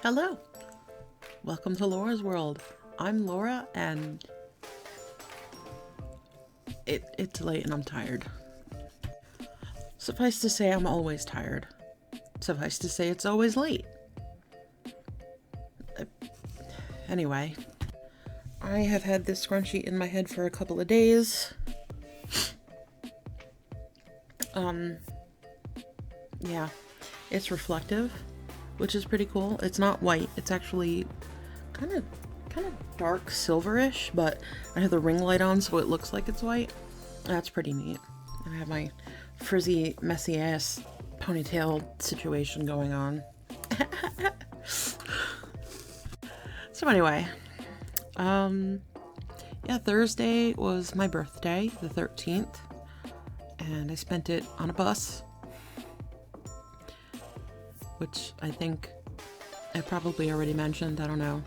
Hello, welcome to Laura's World. I'm Laura and it's late and I'm tired. Suffice to say, I'm always tired. Suffice to say, it's always late. Anyway, I have had this scrunchie in my head for a couple of days. Yeah, it's reflective, which is pretty cool. It's not white. It's actually kind of dark silverish, but I have the ring light on so it looks like it's white. That's pretty neat. I have my frizzy, messy ass ponytail situation going on. So anyway, yeah, Thursday was my birthday, the 13th, and I spent it on a bus, which I think I probably already mentioned, I don't know.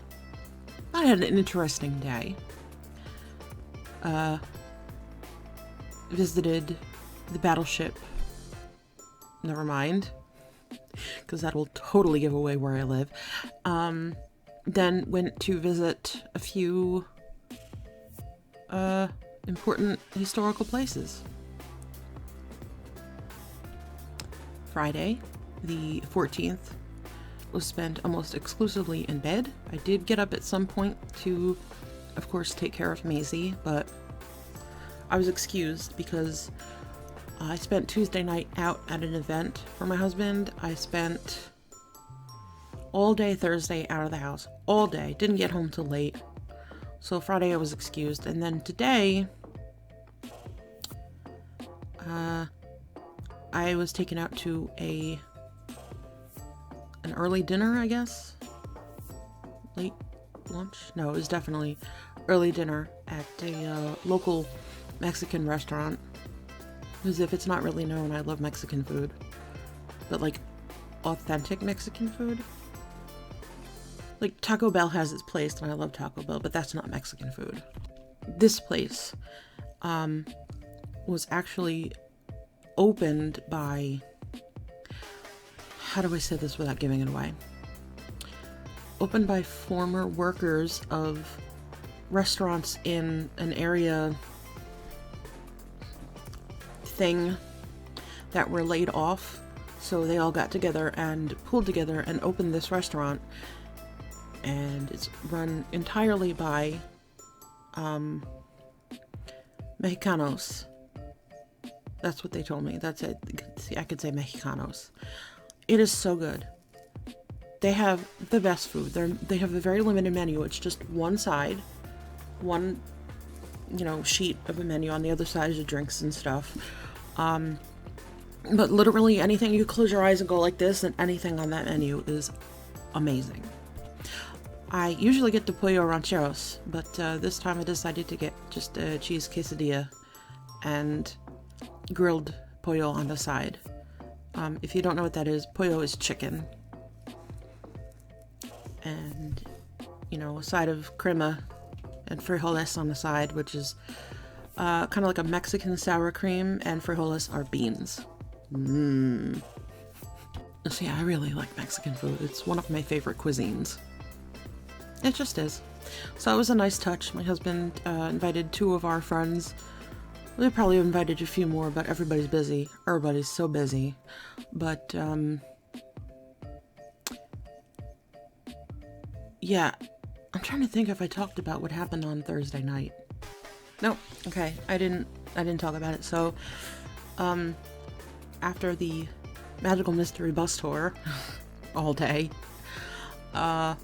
I had an interesting day. Visited the battleship. Never mind, because that will totally give away where I live. Then went to visit a few important historical places. Friday, the 14th, was spent almost exclusively in bed. I did get up at some point to, of course, take care of Maisie, but I was excused because I spent Tuesday night out at an event for my husband. I spent all day Thursday out of the house. All day. Didn't get home till late. So Friday I was excused. And then today, I was taken out to an early dinner, I guess? Late lunch? No, it was definitely early dinner at a local Mexican restaurant. As if it's not really known, I love Mexican food. But like, authentic Mexican food? Like, Taco Bell has its place, and I love Taco Bell, but that's not Mexican food. This place was actually opened by... How do I say this without giving it away? Opened by former workers of restaurants in an area thing that were laid off. So they all got together and pulled together and opened this restaurant. And it's run entirely by Mexicanos. That's what they told me. That's it. See, I could say Mexicanos. It is so good. They have the best food. They have a very limited menu. It's just one side, one, sheet of a menu. On the other side is the drinks and stuff. But literally anything, you close your eyes and go like this, and anything on that menu is amazing. I usually get the pollo rancheros, but this time I decided to get just a cheese quesadilla and grilled pollo on the side. If you don't know what that is, pollo is chicken. And, a side of crema and frijoles on the side, which is kind of like a Mexican sour cream, and frijoles are beans. So yeah, I really like Mexican food. It's one of my favorite cuisines. It just is. So it was a nice touch. My husband invited two of our friends. We probably invited a few more, but everybody's busy. Everybody's so busy. But, yeah. I'm trying to think if I talked about what happened on Thursday night. No, okay. I didn't talk about it. So, after the Magical Mystery Bus Tour, all day, I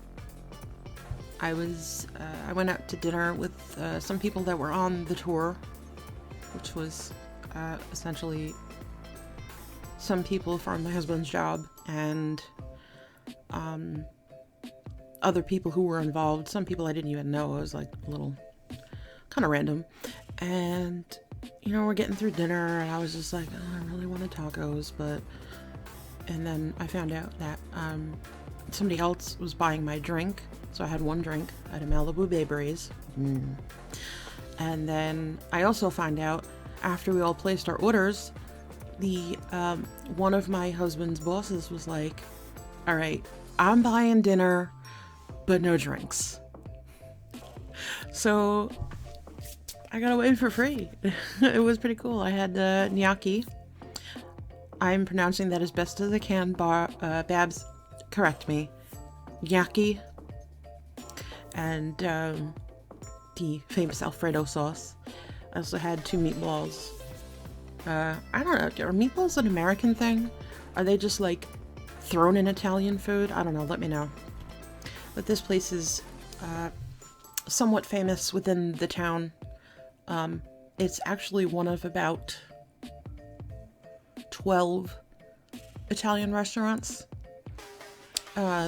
went out to dinner with some people that were on the tour, which was essentially some people from my husband's job and other people who were involved. Some people I didn't even know. It was like a little kind of random. And, we're getting through dinner and I was just like, oh, I really wanted tacos, and then I found out that somebody else was buying my drink. So I had one drink. I had a Malibu Bay Breeze. And then I also found out, after we all placed our orders, the one of my husband's bosses was like, all right, I'm buying dinner, but no drinks. So I got away for free. It was pretty cool. I had gnocchi. I'm pronouncing that as best as I can. Babs, correct me. Gnocchi. And the famous Alfredo sauce. I also had 2 meatballs. I don't know, are meatballs an American thing? Are they just like thrown in Italian food? I don't know, let me know. But this place is somewhat famous within the town. It's actually one of about 12 Italian restaurants.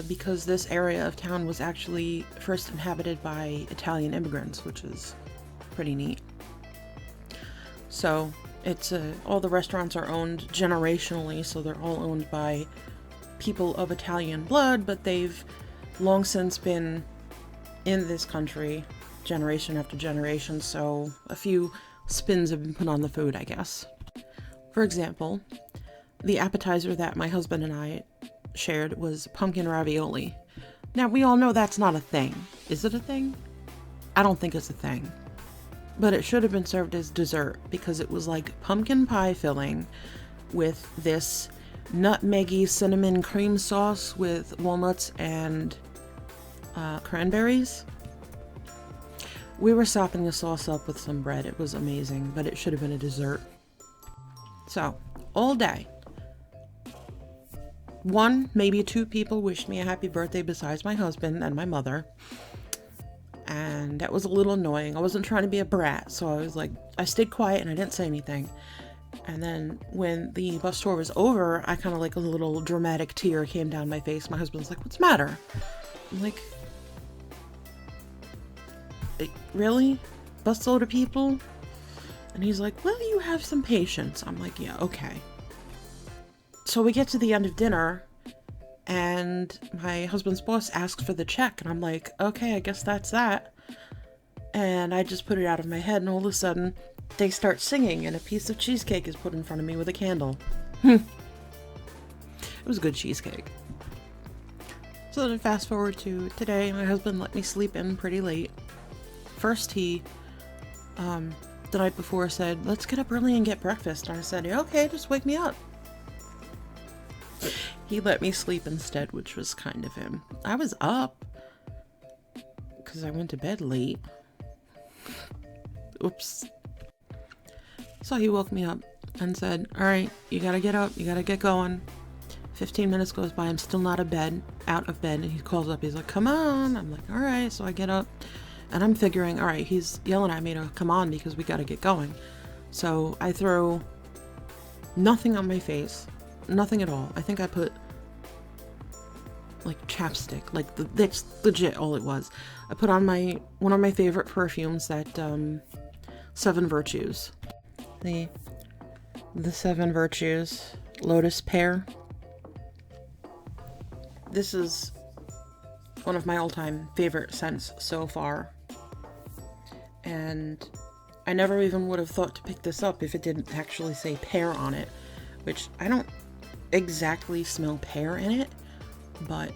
Because this area of town was actually first inhabited by Italian immigrants, which is pretty neat. So it's all the restaurants are owned generationally, so they're all owned by people of Italian blood, but they've long since been in this country generation after generation, so a few spins have been put on the food, I guess. For example, the appetizer that my husband and I shared was pumpkin ravioli. Now, we all know that's not a thing. Is it a thing? I don't think it's a thing. But it should have been served as dessert because it was like pumpkin pie filling with this nutmeggy cinnamon cream sauce with walnuts and cranberries. We were sopping the sauce up with some bread. It was amazing, but it should have been a dessert. So, all day, 1, maybe 2 people wished me a happy birthday besides my husband and my mother. And that was a little annoying. I wasn't trying to be a brat, so I was like, I stayed quiet and I didn't say anything. And then when the bus tour was over, I kind of like a little dramatic tear came down my face. My husband's like, what's the matter? I'm like, really? Bus load of people? And he's like, well, you have some patience. I'm like, yeah, okay. So we get to the end of dinner, and my husband's boss asks for the check, and I'm like, okay, I guess that's that. And I just put it out of my head, and all of a sudden, they start singing, and a piece of cheesecake is put in front of me with a candle. It was a good cheesecake. So then fast forward to today, my husband let me sleep in pretty late. First, he, the night before said, let's get up early and get breakfast. And I said, yeah, okay, just wake me up. He let me sleep instead, which was kind of him. I was up because I went to bed late. Oops. So he woke me up and said, all right, you gotta get up, you gotta get going. 15 minutes goes by, I'm still not out of bed, and he calls up, he's like, come on. I'm like, all right. So I get up and I'm figuring, all right, he's yelling at me to come on because we gotta get going. So I throw nothing on my face. Nothing at all. I think I put like chapstick, like that's legit all it was. I put on one of my favorite perfumes, that 7 Virtues. The 7 Virtues Lotus Pear. This is one of my all-time favorite scents so far. And I never even would have thought to pick this up if it didn't actually say pear on it, which I don't exactly smell pear in it, but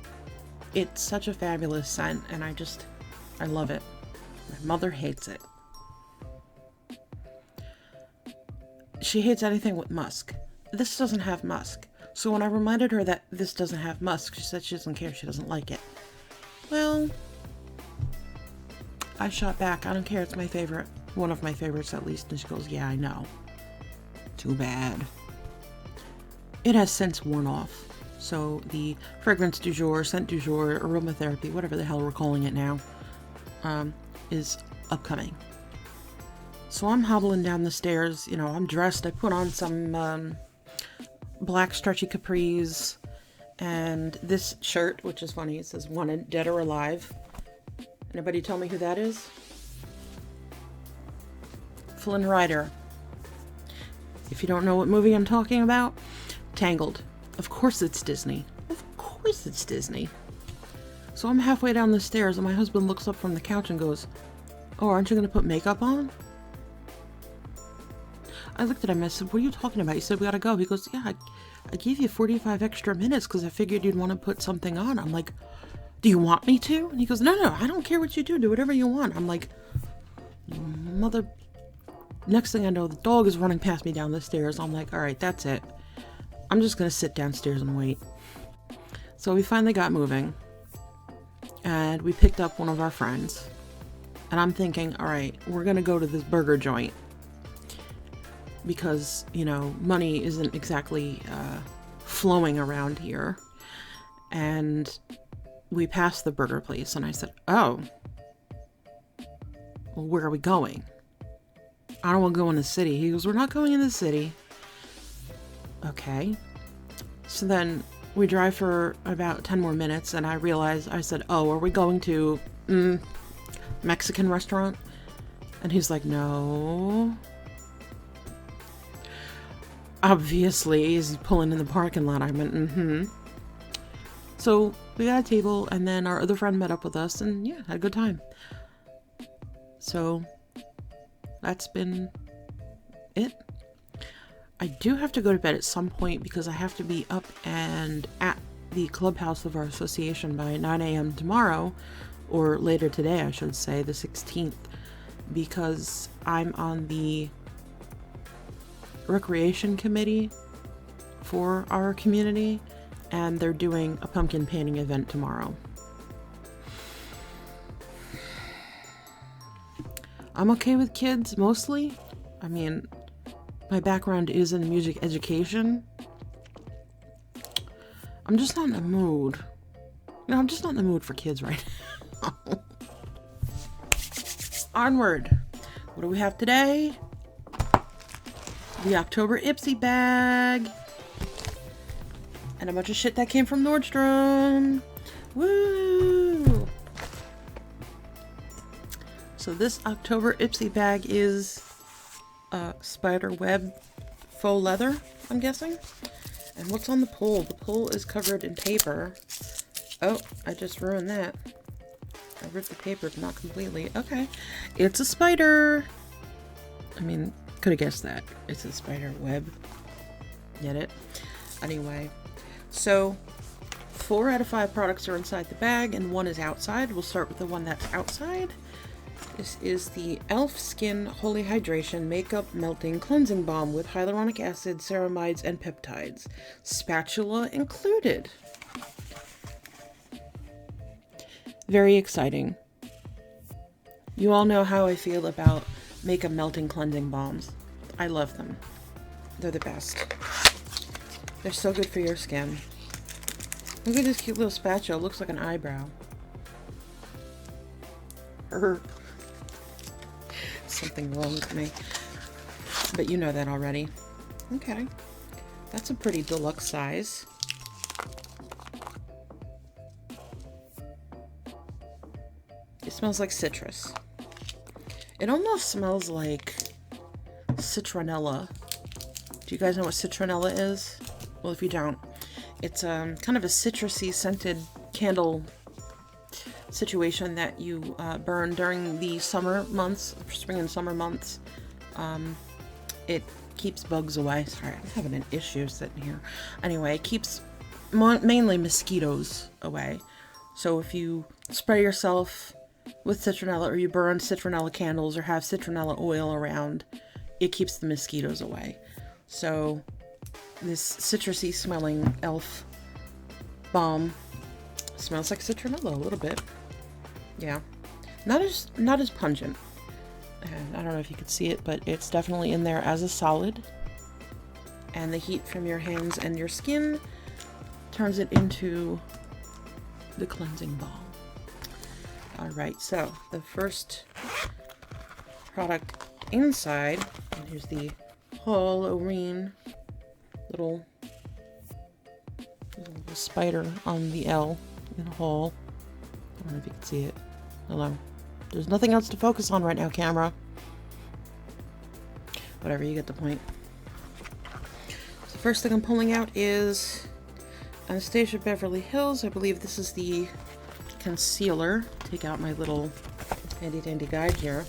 it's such a fabulous scent, and I love it. My mother hates it. She hates anything with musk. This doesn't have musk. So when I reminded her that this doesn't have musk, she said she doesn't care, she doesn't like it. Well, I shot back, I don't care, it's my favorite. One of my favorites at least. And she goes, yeah, I know. Too bad. It has since worn off. So the fragrance du jour, scent du jour, aromatherapy, whatever the hell we're calling it now, is upcoming. So I'm hobbling down the stairs, you know, I'm dressed, I put on some black stretchy capris, and this shirt, which is funny, it says wanted, dead or alive. Anybody tell me who that is? Flynn Rider. If you don't know what movie I'm talking about, Tangled. Of course it's Disney. Of course it's Disney. So I'm halfway down the stairs and my husband looks up from the couch and goes, oh, aren't you going to put makeup on? I looked at him, I said, what are you talking about? He said, we gotta go. He goes, yeah, I gave you 45 extra minutes because I figured you'd want to put something on. I'm like, do you want me to? And he goes, no, I don't care what you do. Do whatever you want. I'm like, mother... Next thing I know, the dog is running past me down the stairs. I'm like, all right, that's it. I'm just gonna sit downstairs and wait. So we finally got moving. And we picked up one of our friends. And I'm thinking, all right, we're gonna go to this burger joint. Because, you know, money isn't exactly flowing around here. And we passed the burger place, and I said, oh, well, where are we going? I don't want to go in the city. He goes, we're not going in the city. Okay. So then we drive for about 10 more minutes, and I realized, I said, oh, are we going to Mexican restaurant? And he's like, no. Obviously, he's pulling in the parking lot. I went, mm-hmm. So we got a table, and then our other friend met up with us, and yeah, had a good time. So that's been it. I do have to go to bed at some point because I have to be up and at the clubhouse of our association by 9 a.m. tomorrow, or later today, I should say, the 16th, because I'm on the recreation committee for our community, and they're doing a pumpkin painting event tomorrow. I'm okay with kids, mostly. I mean, my background is in music education. I'm just not in the mood. You know, I'm just not in the mood for kids right now. Onward. What do we have today? The October IPSY bag. And a bunch of shit that came from Nordstrom. Woo! So this October IPSY bag is spider web faux leather, I'm guessing. And what's on the pull? The pull is covered in paper. Oh, I just ruined that. I ripped the paper, but not completely. Okay. It's a spider. I mean, could have guessed that. It's a spider web. Get it? Anyway. So, 4 out of 5 products are inside the bag, and 1 is outside. We'll start with the one that's outside. This is the e.l.f. Skin Holy Hydration Makeup Melting Cleansing Balm with hyaluronic acid, ceramides, and peptides. Spatula included. Very exciting. You all know how I feel about makeup melting cleansing balms. I love them. They're the best. They're so good for your skin. Look at this cute little spatula. It looks like an eyebrow. Something wrong with me. But you know that already. Okay. That's a pretty deluxe size. It smells like citrus. It almost smells like citronella. Do you guys know what citronella is? Well, if you don't, it's kind of a citrusy scented candle situation that you burn during the summer months, spring and summer months. It keeps bugs away. Sorry, I'm having an issue sitting here. Anyway, it keeps mainly mosquitoes away. So if you spray yourself with citronella, or you burn citronella candles, or have citronella oil around, it keeps the mosquitoes away. So this citrusy smelling e.l.f. balm smells like citronella a little bit. Yeah, not as pungent. And I don't know if you could see it, but it's definitely in there as a solid. And the heat from your hands and your skin turns it into the cleansing balm. Alright, so the first product inside, and here's the Halloween little spider on the L in Hall. I don't know if you can see it. Hello. There's nothing else to focus on right now, camera. Whatever, you get the point. So the first thing I'm pulling out is Anastasia Beverly Hills. I believe this is the concealer. Take out my little handy dandy guide here.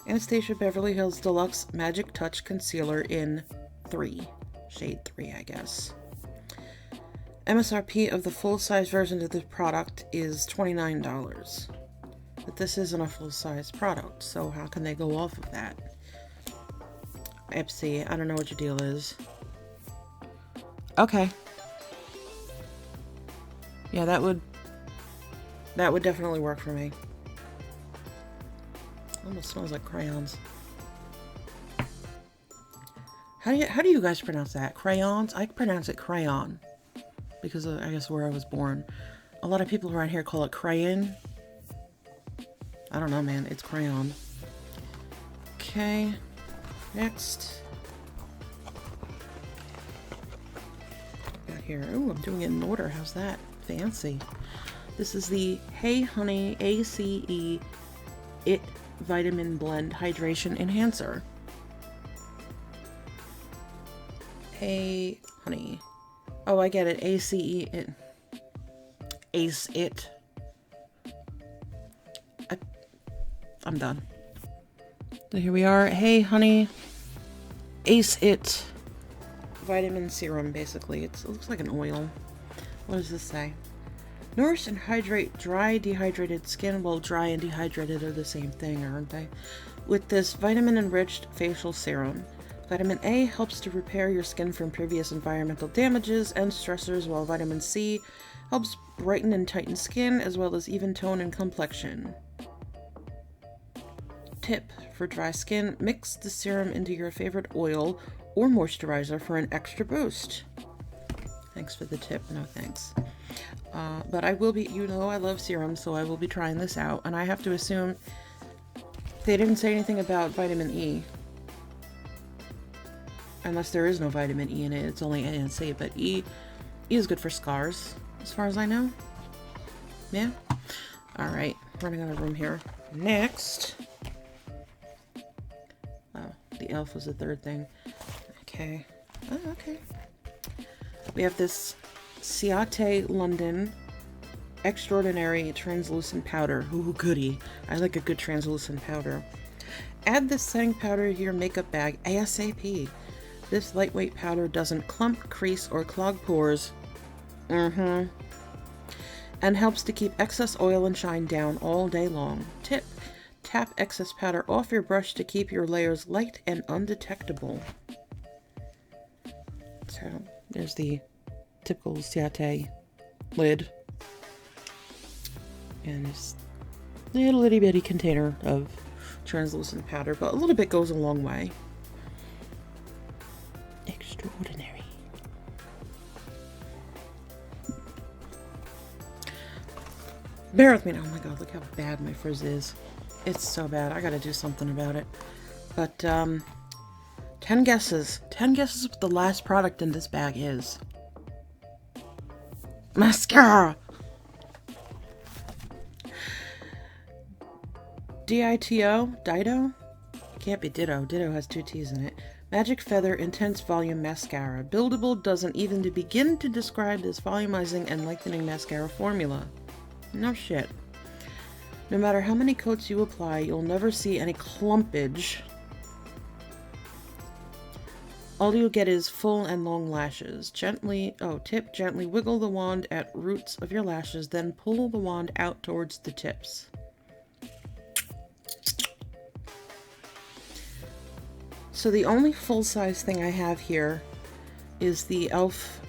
Anastasia Beverly Hills Deluxe Magic Touch Concealer in 3. Shade 3, I guess. MSRP of the full-size version of this product is $29. But this isn't a full-size product, so how can they go off of that? IPSY, I don't know what your deal is. Okay. Yeah, that would definitely work for me. Almost smells like crayons. How do you guys pronounce that? Crayons? I pronounce it crayon because of, I guess, where I was born. A lot of people around here call it crayon. I don't know, man. It's crayon. Okay. Next. Got here. Oh, I'm doing it in order. How's that? Fancy. This is the Hey Honey ACE It Vitamin Blend Hydration Enhancer. Hey Honey. Oh, I get it. ACE It. Ace It. I'm done. So here we are. Hey Honey Ace It Vitamin Serum, basically. It looks like an oil. What does this say? Nourish and hydrate dry, dehydrated skin. Well, dry and dehydrated are the same thing, aren't they? With this vitamin-enriched facial serum. Vitamin A helps to repair your skin from previous environmental damages and stressors, while vitamin C helps brighten and tighten skin, as well as even tone and complexion. Tip for dry skin, mix the serum into your favorite oil or moisturizer for an extra boost. Thanks for the tip, no thanks. But I will be, you know I love serums, so I will be trying this out, and I have to assume they didn't say anything about vitamin E. Unless there is no vitamin E in it, it's only A and C, but E is good for scars, as far as I know. Yeah? Alright, running out of room here. Next. Oh, the elf was the third thing. Okay. Oh, okay. We have this Ciate London Extraordinary Translucent Powder. Ooh, goody. I like a good translucent powder. Add this setting powder to your makeup bag ASAP. This lightweight powder doesn't clump, crease, or clog pores. And helps to keep excess oil and shine down all day long. Tip: tap excess powder off your brush to keep your layers light and undetectable. So, there's the typical Ciate lid. And this little itty bitty container of translucent powder, but a little bit goes a long way. Extraordinary. Bear with me now. Oh my god, look how bad my frizz is. It's so bad. I gotta do something about it. But, 10 guesses. 10 guesses what the last product in this bag is. Mascara! DITO? Dido? Can't be Ditto. Ditto has 2 T's in it. Magic Feather Intense Volume Mascara. Buildable, doesn't even begin to describe this volumizing and lengthening mascara formula. No shit. No matter how many coats you apply, you'll never see any clumpage. All you'll get is full and long lashes. Tip, gently wiggle the wand at roots of your lashes, then pull the wand out towards the tips. So the only full-size thing I have here is the e.l.f.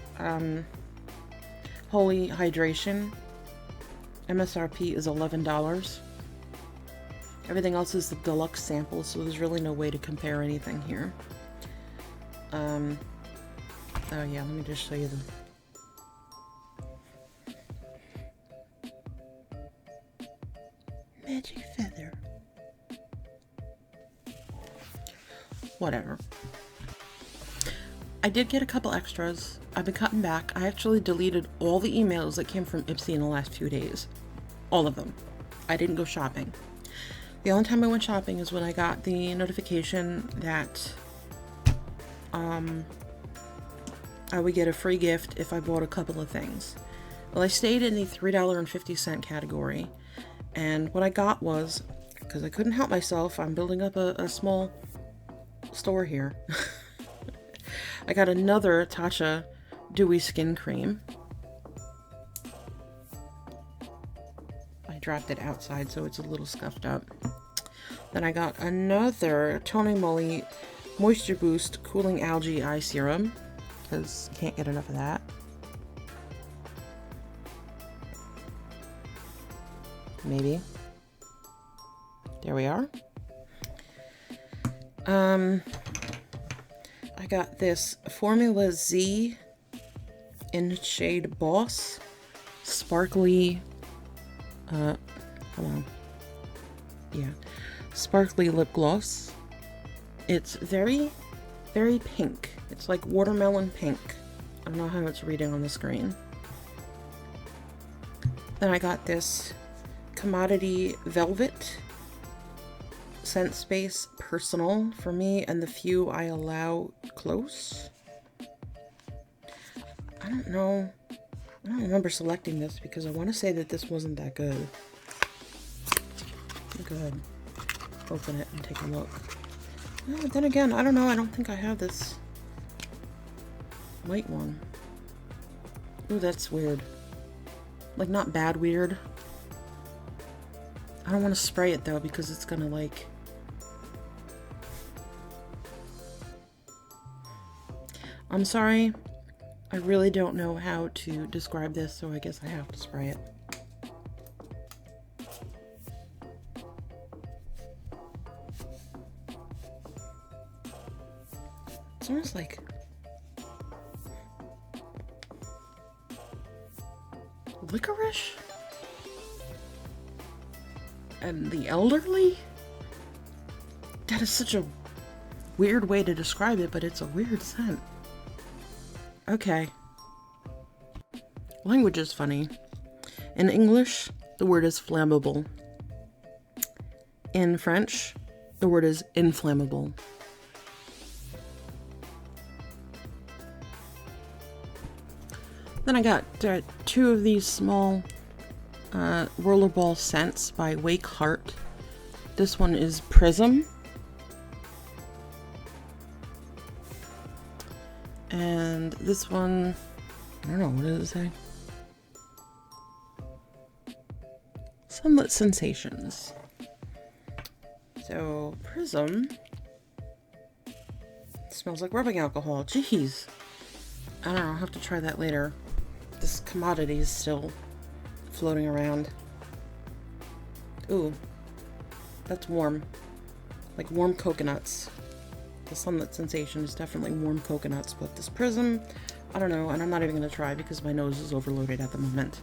Holy Hydration. MSRP is $11. Everything else is the deluxe sample, so there's really no way to compare anything here. Oh yeah, let me just show you the Magic Feather. Whatever. I did get a couple extras. I've been cutting back. I actually deleted all the emails that came from IPSY in the last few days. All of them. I didn't go shopping. The only time I went shopping is when I got the notification that I would get a free gift if I bought a couple of things. Well, I stayed in the $3.50 category, and what I got was because I couldn't help myself. I'm building up a small store here. I got another Tatcha Dewy Skin Cream. I dropped it outside, so it's a little scuffed up. Then I got another Tony Moly Moisture Boost Cooling Algae Eye Serum, because can't get enough of that. Maybe. There we are. I got this Formula Z in shade Boss sparkly, hold on. Yeah, sparkly lip gloss. It's very, very pink. It's like watermelon pink. I don't know how it's reading on the screen. Then I got this Commodity Velvet Scent Space Personal for me and the few I allow close. I don't know. I don't remember selecting this because I want to say that this wasn't that good. Go ahead, open it and take a look. Oh, then again, I don't know. I don't think I have this white one. Ooh, that's weird. Like, not bad weird. I don't want to spray it though because it's gonna like... I'm sorry. I really don't know how to describe this, so I guess I have to spray it. It's almost like licorice and the elderly. That is such a weird way to describe it, but it's a weird scent. Okay. Language is funny. In English, the word is flammable. In French, the word is inflammable. Then I got two of these small rollerball scents by Wake Heart. This one is Prism. And this one, I don't know, what does it say? Sunlit Sensations. So, Prism smells like rubbing alcohol. Jeez. I don't know, I'll have to try that later. This commodity is still floating around. Ooh, that's warm. Like warm coconuts. The Sunlit Sensation is definitely warm coconuts, but this Prism, I don't know, and I'm not even going to try because my nose is overloaded at the moment.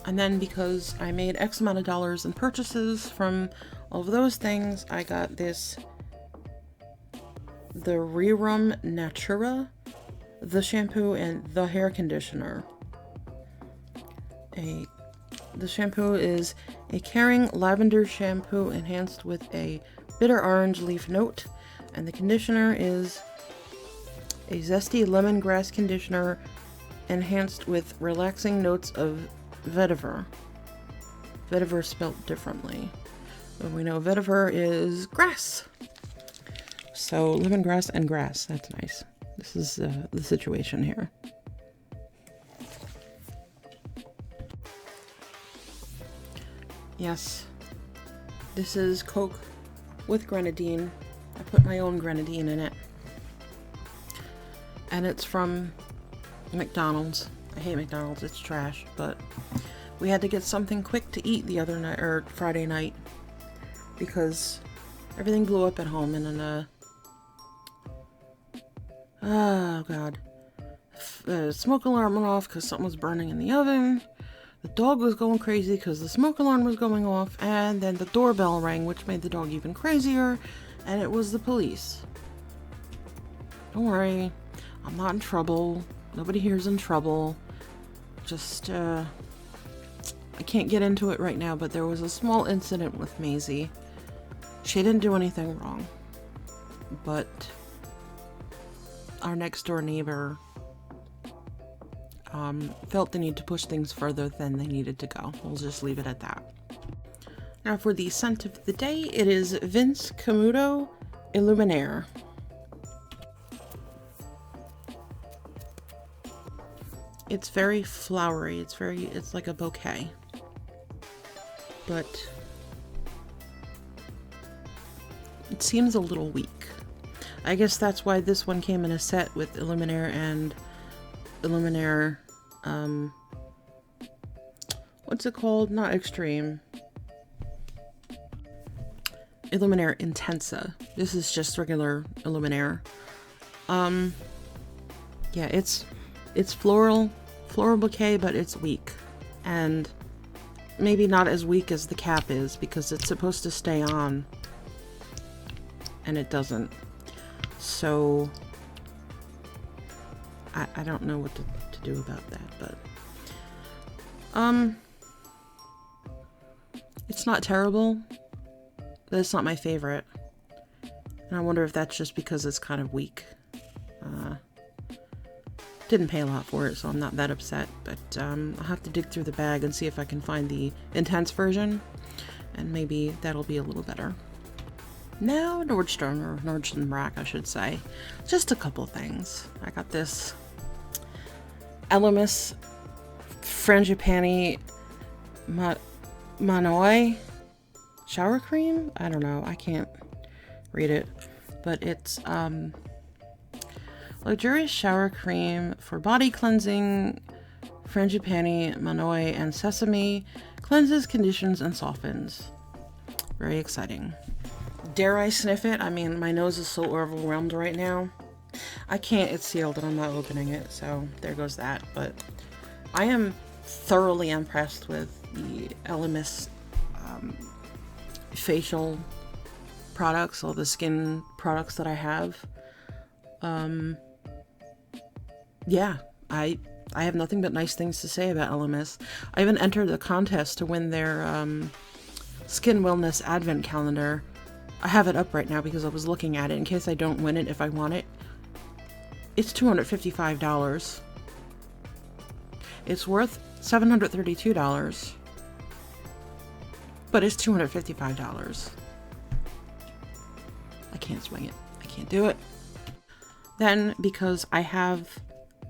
And then because I made X amount of dollars in purchases from all of those things, I got this, the Rerum Natura, the shampoo and the hair conditioner. The shampoo is a caring lavender shampoo enhanced with a bitter orange leaf note, and the conditioner is a zesty lemongrass conditioner enhanced with relaxing notes of vetiver. Vetiver spelt differently. But we know vetiver is grass. So lemongrass and grass, that's nice. This is the situation here. Yes, this is Coke with grenadine. I put my own grenadine in it. And it's from McDonald's. I hate McDonald's, it's trash, but we had to get something quick to eat the other night, or Friday night, because everything blew up at home and then oh god. The smoke alarm went off because something was burning in the oven. The dog was going crazy because the smoke alarm was going off, and then the doorbell rang, which made the dog even crazier, and it was the police. Don't worry, I'm not in trouble. Nobody here's in trouble. Just, I can't get into it right now, but there was a small incident with Maisie. She didn't do anything wrong, but our next door neighbor felt the need to push things further than they needed to go. We'll just leave it at that. Now for the scent of the day, it is Vince Camuto Illuminaire. It's very flowery. It's like a bouquet. But it seems a little weak. I guess that's why this one came in a set with Illuminaire and Illuminaire, what's it called? Not Extreme. Illuminaire Intensa. This is just regular Illuminaire. Yeah, it's floral bouquet, but it's weak. And maybe not as weak as the cap is, because it's supposed to stay on. And it doesn't. So I don't know what to do about that, but it's not terrible, but it's not my favorite. And I wonder if that's just because it's kind of weak. Didn't pay a lot for it, so I'm not that upset, but I'll have to dig through the bag and see if I can find the intense version, and maybe that'll be a little better. Now, Nordstrom Rack, I should say. Just a couple things. I got this Elemis Frangipani Manoi shower cream? I don't know. I can't read it. But it's luxurious shower cream for body cleansing. Frangipani Manoi and sesame cleanses, conditions, and softens. Very exciting. Dare I sniff it? I mean, my nose is so overwhelmed right now. I can't. It's sealed and I'm not opening it, so there goes that. But I am thoroughly impressed with the Elemis facial products, all the skin products that I have. Yeah, I have nothing but nice things to say about Elemis. I even entered a contest to win their Skin Wellness Advent Calendar. I have it up right now because I was looking at it in case I don't win it if I want it. It's $255. It's worth $732. But it's $255. I can't swing it. I can't do it. Then, because I have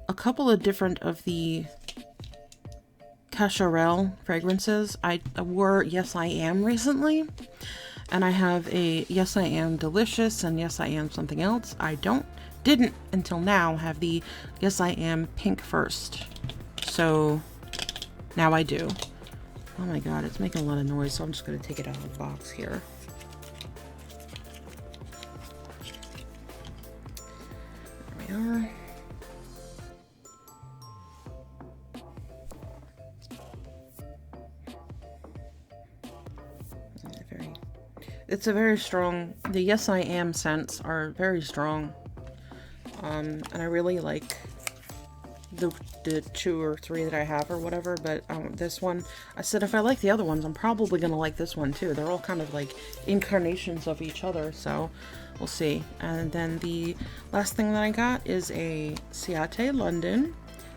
a couple of different of the Cacharel fragrances, I wore Yes I Am recently. And I have a Yes I Am Delicious and Yes I Am something else. I didn't until now have the Yes I Am Pink First. So now I do. Oh my god, it's making a lot of noise, so I'm just going to take it out of the box here. There we are. It's a very strong, the Yes I Am scents are very strong, and I really like the 2 or 3 that I have or whatever, but this one, I said if I like the other ones, I'm probably going to like this one too. They're all kind of like incarnations of each other, so we'll see. And then the last thing that I got is a Ciate London,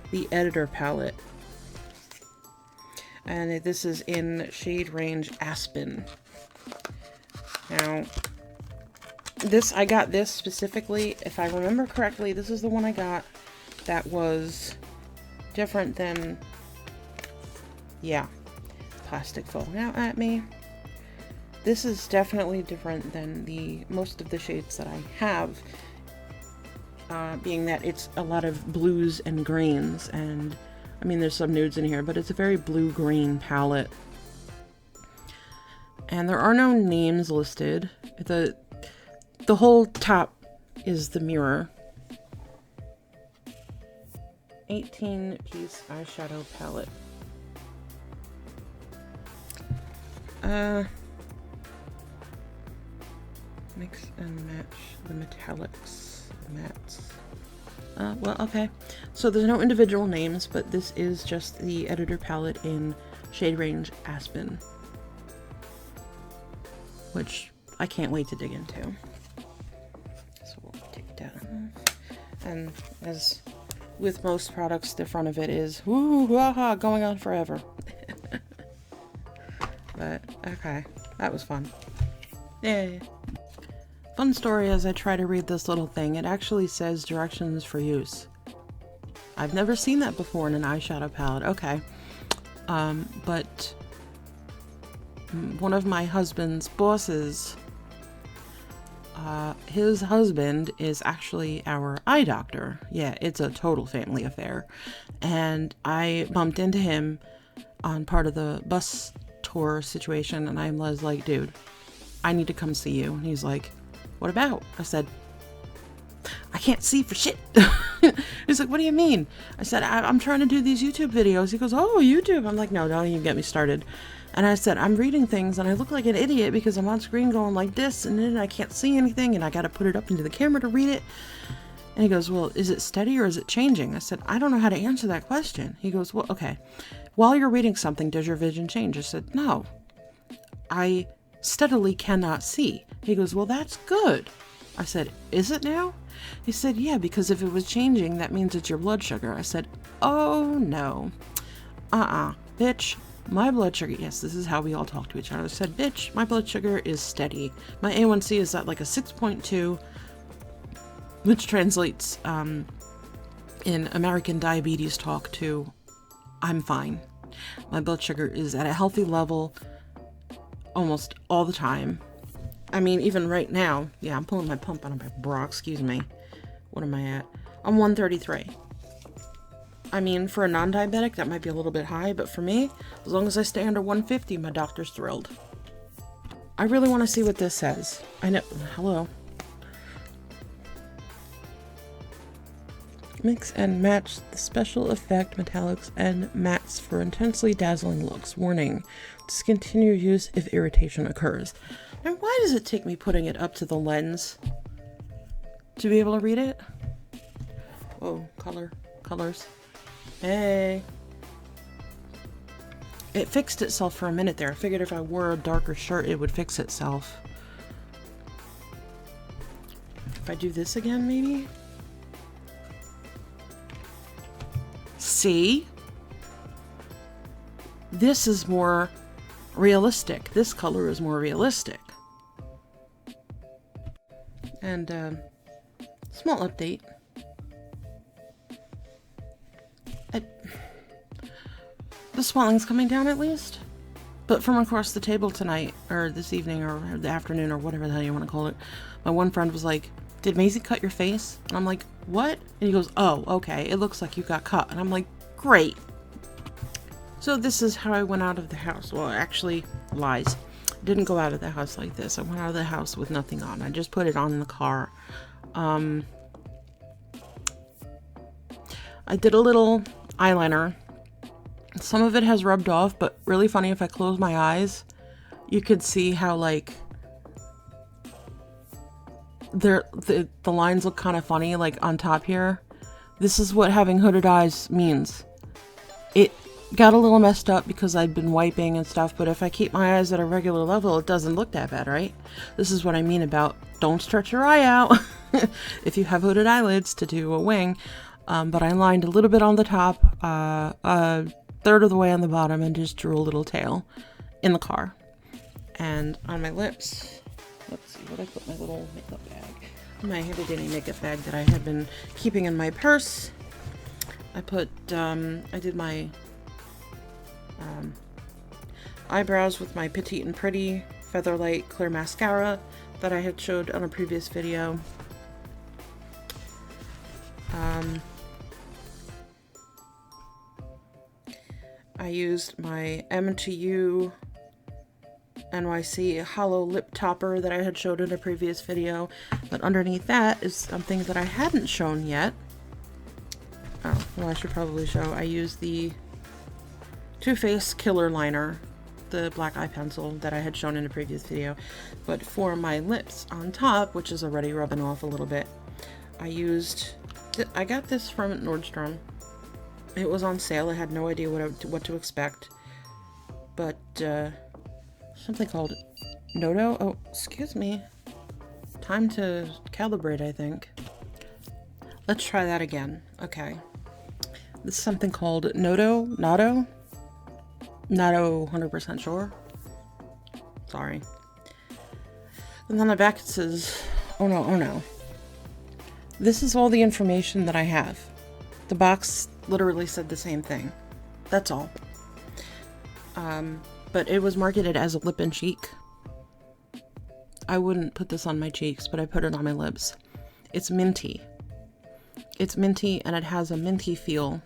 the Editor Palette, and this is in shade range Aspen. Now, I got this specifically, if I remember correctly, this is the one I got that was different than, yeah, plastic falling out at me. This is definitely different than most of the shades that I have, being that it's a lot of blues and greens, and, I mean, there's some nudes in here, but it's a very blue-green palette. And there are no names listed. The whole top is the mirror. 18-piece eyeshadow palette. Mix and match the metallics, the mattes. Well, okay. So there's no individual names, but this is just the Editor Palette in shade range Aspen, which I can't wait to dig into. So we'll take it down. And as with most products, the front of it is woo-ha-ha, going on forever. But, okay. That was fun. Yay. Fun story as I try to read this little thing. It actually says directions for use. I've never seen that before in an eyeshadow palette. Okay. But one of my husband's bosses, his husband is actually our eye doctor. Yeah, it's a total family affair. And I bumped into him on part of the bus tour situation, and I was like, dude, I need to come see you. And he's like, what about? I said, I can't see for shit. He's like, what do you mean? I said, I'm trying to do these YouTube videos. He goes, oh, YouTube. I'm like, no, don't even get me started. And I said, I'm reading things and I look like an idiot because I'm on screen going like this and then I can't see anything and I got to put it up into the camera to read it. And he goes, well, is it steady or is it changing? I said, I don't know how to answer that question. He goes, well, okay. While you're reading something, does your vision change? I said, no, I steadily cannot see. He goes, well, that's good. I said, is it now? He said, yeah, because if it was changing, that means it's your blood sugar. I said, oh, no. Bitch, my blood sugar, yes, this is how we all talk to each other. I said, bitch, my blood sugar is steady. My A1C is at like a 6.2, which translates in American diabetes talk to, I'm fine. My blood sugar is at a healthy level almost all the time. I mean, even right now, yeah, I'm pulling my pump out of my bra, excuse me. What am I at? I'm 133. I mean, for a non-diabetic, that might be a little bit high, but for me, as long as I stay under 150, my doctor's thrilled. I really want to see what this says. I know, hello. Mix and match the special effect metallics and mattes for intensely dazzling looks. Warning, discontinue use if irritation occurs. And why does it take me putting it up to the lens to be able to read it? Whoa, colors. Hey. It fixed itself for a minute there. I figured if I wore a darker shirt, it would fix itself. If I do this again, maybe? See? This is more realistic. This color is more realistic. And, small update. The swelling's coming down at least. But from across the table tonight, or this evening, or the afternoon, or whatever the hell you want to call it, my one friend was like, did Maisie cut your face? And I'm like, what? And he goes, oh, okay, it looks like you got cut. And I'm like, great. So this is how I went out of the house. Well, actually, lies. I didn't go out of the house like this. I went out of the house with nothing on. I just put it on in the car. I did a little eyeliner. Some of it has rubbed off, but really funny, if I close my eyes, you could see how, like, the lines look kind of funny, like, on top here. This is what having hooded eyes means. It got a little messed up because I'd been wiping and stuff, but if I keep my eyes at a regular level, it doesn't look that bad, right? This is what I mean about don't stretch your eye out if you have hooded eyelids to do a wing. But I lined a little bit on the top, a third of the way on the bottom, and just drew a little tail in the car. And on my lips, let's see, where did I put my little makeup bag? My handy dandy makeup bag that I had been keeping in my purse. I put, I did my eyebrows with my Petite and Pretty Featherlight Clear Mascara that I had showed on a previous video. I used my M2U NYC hollow lip topper that I had showed in a previous video, but underneath that is something that I hadn't shown yet. Oh, well, I should probably show. I used the Too Faced Killer Liner, the black eye pencil that I had shown in a previous video, but for my lips on top, which is already rubbing off a little bit, I got this from Nordstrom. It was on sale. I had no idea what to expect, but something called Nodo. Oh, excuse me. Time to calibrate, I think. Let's try that again. Okay. This is something called Nodo. Not 100% sure. Sorry. And then on the back it says, oh no, oh no. This is all the information that I have. The box literally said the same thing. That's all. But it was marketed as a lip and cheek. I wouldn't put this on my cheeks, but I put it on my lips. It's minty. It's minty, and it has a minty feel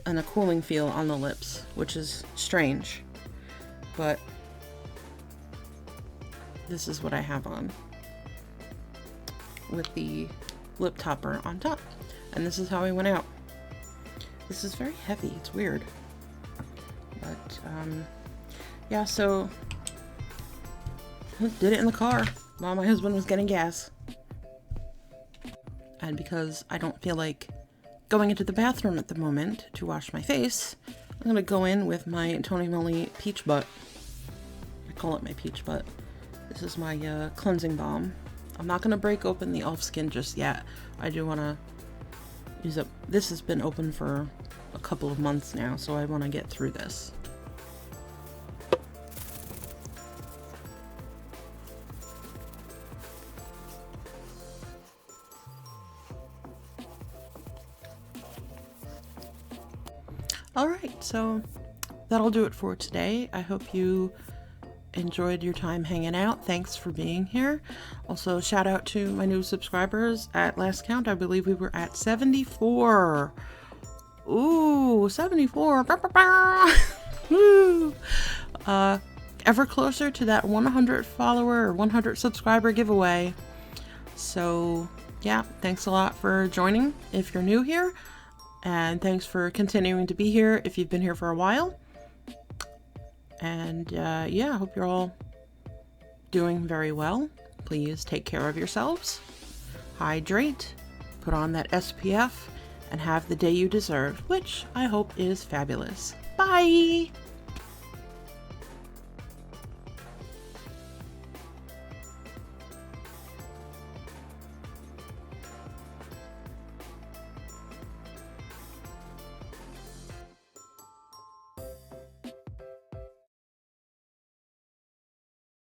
and a cooling feel on the lips, which is strange. But this is what I have on with the lip topper on top. And this is how I went out. This is very heavy. It's weird. But, yeah, so did it in the car while my husband was getting gas. And because I don't feel like going into the bathroom at the moment to wash my face, I'm gonna go in with my Tony Moly Peach Butt. I call it my Peach Butt. This is my cleansing balm. I'm not gonna break open the elf skin just yet. I do wanna use up. This has been open for a couple of months now, so I wanna get through this. Alright, so that'll do it for today. I hope you enjoyed your time hanging out. Thanks for being here. Also, shout out to my new subscribers. At last count, I believe we were at 74. Ooh, 74. Woo! Ever closer to that 100 follower or 100 subscriber giveaway. So, yeah, thanks a lot for joining if you're new here. And thanks for continuing to be here if you've been here for a while. And yeah, I hope you're all doing very well. Please take care of yourselves, hydrate, put on that SPF, and have the day you deserve, which I hope is fabulous. Bye!